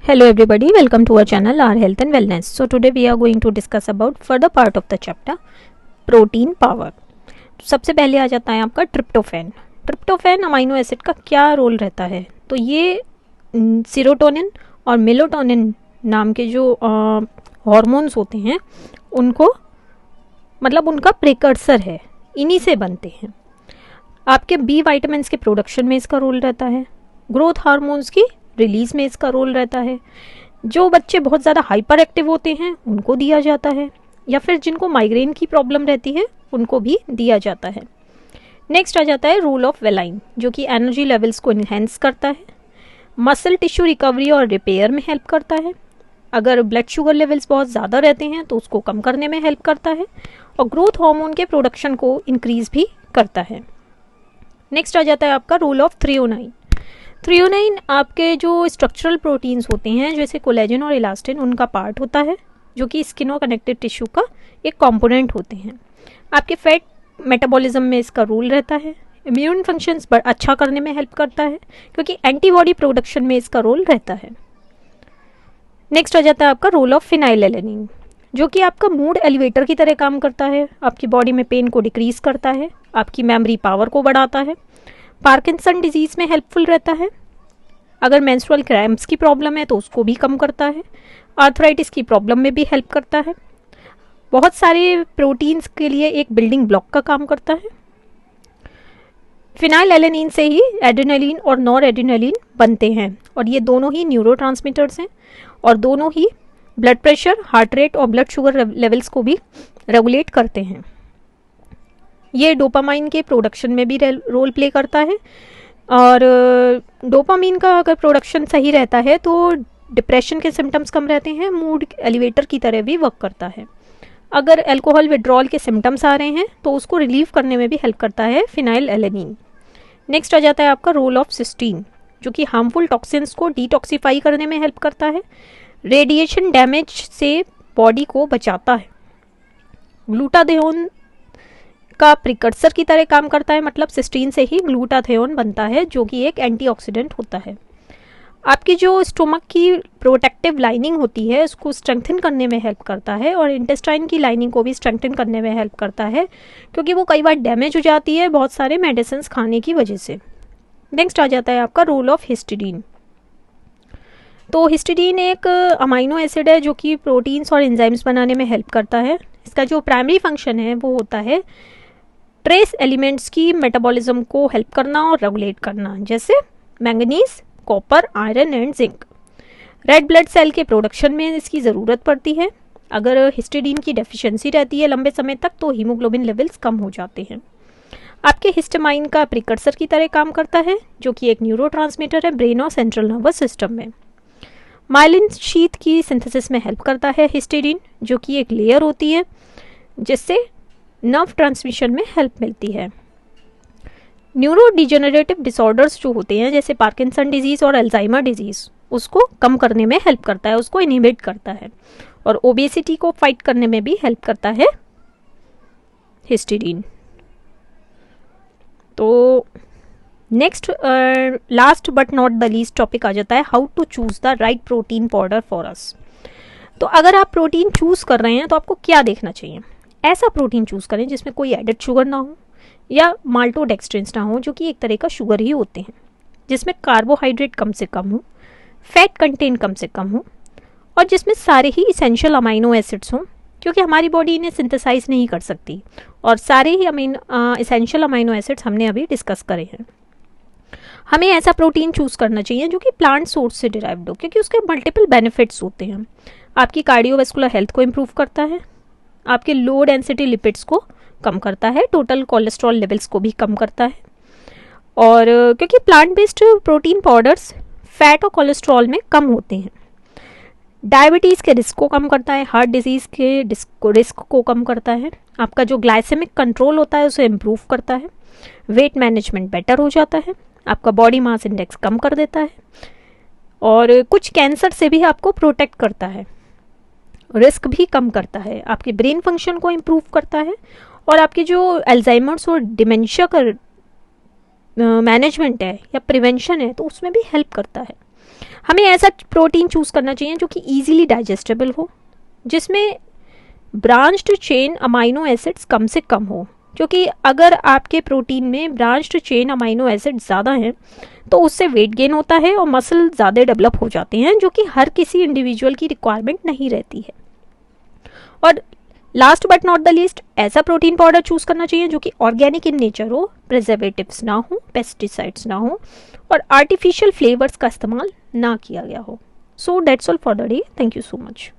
Hello everybody, welcome to our channel our health and wellness. So today we are going to discuss about further part of the chapter protein power. तो सबसे पहले आ जाता है आपका tryptophan. Tryptophan amino acid का क्या role रहता है? तो ये सीरोटोनिन और मेलाटोनिन नाम के जो हार्मोन्स होते हैं उनको मतलब उनका प्रिकर्सर है, इन्हीं से बनते हैं. आपके बी वाइटामिन्स के प्रोडक्शन में इसका रोल रहता है. ग्रोथ हार्मोन्स की रिलीज में इसका रोल रहता है. जो बच्चे बहुत ज़्यादा हाइपर एक्टिव होते हैं उनको दिया जाता है, या फिर जिनको माइग्रेन की प्रॉब्लम रहती है उनको भी दिया जाता है. नेक्स्ट आ जाता है रोल ऑफ वेलाइन, जो कि एनर्जी लेवल्स को इन्हेंस करता है, मसल टिश्यू रिकवरी और रिपेयर में हेल्प करता है. अगर ब्लड शुगर लेवल्स बहुत ज़्यादा रहते हैं तो उसको कम करने में हेल्प करता है, और ग्रोथ हार्मोन के प्रोडक्शन को इंक्रीज भी करता है. नेक्स्ट आ जाता है आपका रोल ऑफ थ्रियोनाइन. थ्रियोनाइन आपके जो स्ट्रक्चरल प्रोटीन्स होते हैं जैसे कोलेजन और इलास्टिन उनका पार्ट होता है, जो कि स्किन और कनेक्टिव टिश्यू का एक कंपोनेंट होते हैं. आपके फैट मेटाबॉलिज्म में इसका रोल रहता है. इम्यून फंक्शंस अच्छा करने में हेल्प करता है, क्योंकि एंटीबॉडी प्रोडक्शन में इसका रोल रहता है. नेक्स्ट आ जाता है आपका रोल ऑफ फिनाइलएलेनिन, जो कि आपका मूड एलिवेटर की तरह काम करता है. आपकी बॉडी में पेन को डिक्रीज करता है, आपकी मेमोरी पावर को बढ़ाता है, पार्किंसन डिजीज में हेल्पफुल रहता है. अगर मेंस्ट्रुअल क्रैम्प्स की प्रॉब्लम है तो उसको भी कम करता है. आर्थराइटिस की प्रॉब्लम में भी हेल्प करता है. बहुत सारे प्रोटीन्स के लिए एक बिल्डिंग ब्लॉक का काम करता है. फिनाइलएलेनिन से ही एड्रेनलिन और नॉर एड्रेनलिन बनते हैं, और ये दोनों ही न्यूरोट्रांसमीटर्स हैं, और दोनों ही ब्लड प्रेशर, हार्ट रेट और ब्लड शुगर लेवल्स को भी रेगुलेट करते हैं. ये डोपामाइन के प्रोडक्शन में भी रोल प्ले करता है, और डोपामाइन का अगर प्रोडक्शन सही रहता है तो डिप्रेशन के सिम्टम्स कम रहते हैं, मूड एलिवेटर की तरह भी वर्क करता है. अगर अल्कोहल विड्रॉल के सिम्टम्स आ रहे हैं तो उसको रिलीव करने में भी हेल्प करता है फिनाइलएलेनिन. नेक्स्ट आ जाता है आपका रोल ऑफ सिस्टीन, जो कि हार्मफुल टॉक्सिन्स को डिटॉक्सिफाई करने में हेल्प करता है, रेडिएशन डैमेज से बॉडी को बचाता है, ग्लूटाथियोन का प्रिकर्सर की तरह काम करता है. मतलब सिस्टीन से ही ग्लूटाथियोन बनता है, जो कि एक एंटीऑक्सीडेंट होता है. आपकी जो स्टोमक की प्रोटेक्टिव लाइनिंग होती है उसको स्ट्रेंथन करने में हेल्प करता है, और इंटेस्टाइन की लाइनिंग को भी स्ट्रेंथन करने में हेल्प करता है, क्योंकि वो कई बार डैमेज हो जाती है बहुत सारे मेडिसिन खाने की वजह से. नेक्स्ट आ जाता है आपका रोल ऑफ हिस्टिडीन. तो हिस्टिडीन एक अमाइनो एसिड है जो कि प्रोटीन्स और एंजाइम्स बनाने में हेल्प करता है. इसका जो प्राइमरी फंक्शन है वो होता है ट्रेस एलिमेंट्स की मेटाबॉलिज्म को हेल्प करना और रेगुलेट करना, जैसे manganese, copper, iron and zinc. Red blood cell के प्रोडक्शन में इसकी ज़रूरत पड़ती है. अगर हिस्टिडीन की डेफिशिएंसी रहती है लंबे समय तक तो हीमोग्लोबिन लेवल्स कम हो जाते हैं. आपके हिस्टामाइन का प्रिकर्सर की तरह काम करता है, जो कि एक न्यूरोट्रांसमीटर है ब्रेन और सेंट्रल नर्वस सिस्टम में. माइलिन शीथ की सिंथेसिस में हेल्प करता है हिस्टिडीन, जो कि एक लेयर होती है जिससे नर्व ट्रांसमिशन में हेल्प मिलती है. न्यूरो डिजेनरेटिव डिसऑर्डर्स जो होते हैं जैसे पार्किंसन डिजीज और अल्जाइमर डिजीज, उसको कम करने में हेल्प करता है, उसको इनहिबिट करता है, और ओबेसिटी को फाइट करने में भी हेल्प करता है हिस्टिडीन. तो next last but not the least topic आ जाता है how to choose the right protein powder for us. तो अगर आप प्रोटीन चूज कर रहे हैं तो आपको क्या देखना चाहिए? ऐसा प्रोटीन चूज करें जिसमें कोई एडेड शुगर ना हो या माल्टोडेक्सट्रिन्स ना हो, जो कि एक तरह का शुगर ही होते हैं, जिसमें कार्बोहाइड्रेट कम से कम हो, फैट कंटेंट कम से कम हो, और जिसमें सारे ही इसेंशियल अमाइनो एसिड्स हों, क्योंकि हमारी बॉडी इन्हें सिंथेसाइज नहीं कर सकती, और सारे ही इसेंशियल अमाइनो एसिड्स हमने अभी डिस्कस करे हैं. हमें ऐसा प्रोटीन चूज करना चाहिए जो कि प्लांट सोर्स से डिराइव्ड हो, क्योंकि उसके मल्टीपल बेनिफिट्स होते हैं. आपकी कार्डियोवैस्कुलर हेल्थ को इम्प्रूव करता है, आपके लो डेंसिटी लिपिड्स को कम करता है, टोटल कोलेस्ट्रॉल लेवल्स को भी कम करता है, और क्योंकि plant based protein powders fat और कोलेस्ट्रॉल में कम होते हैं. डायबिटीज़ के रिस्क को कम करता है, हार्ट डिजीज़ के रिस्क को कम करता है, आपका जो ग्लाइसेमिक कंट्रोल होता है उसे इम्प्रूव करता है, वेट मैनेजमेंट बेटर हो जाता है, आपका बॉडी मास इंडेक्स कम कर देता है, और कुछ कैंसर से भी आपको प्रोटेक्ट करता है, रिस्क भी कम करता है, आपके ब्रेन फंक्शन को इम्प्रूव करता है, और आपके जो अल्जाइमर्स और डिमेंशिया का मैनेजमेंट है या प्रिवेंशन है तो उसमें भी हेल्प करता है. हमें ऐसा प्रोटीन चूज़ करना चाहिए जो कि ईजिली डाइजेस्टेबल हो, जिसमें ब्रांच्ड चेन अमाइनो एसिड्स कम से कम हो, क्योंकि अगर आपके प्रोटीन में ब्रांच्ड चेन अमाइनो एसिड ज़्यादा हैं तो उससे वेट गेन होता है और मसल ज़्यादा डेवलप हो जाते हैं, जो कि हर किसी इंडिविजुअल की रिक्वायरमेंट नहीं रहती है। और last but not the least, ऐसा प्रोटीन पाउडर चूज़ करना चाहिए जो कि ऑर्गेनिक इन नेचर हो, प्रिजर्वेटिव्स ना हो, पेस्टिसाइड्स ना हो और आर्टिफिशियल फ्लेवर्स का इस्तेमाल ना किया गया हो। So that's all for the day. Thank you so much.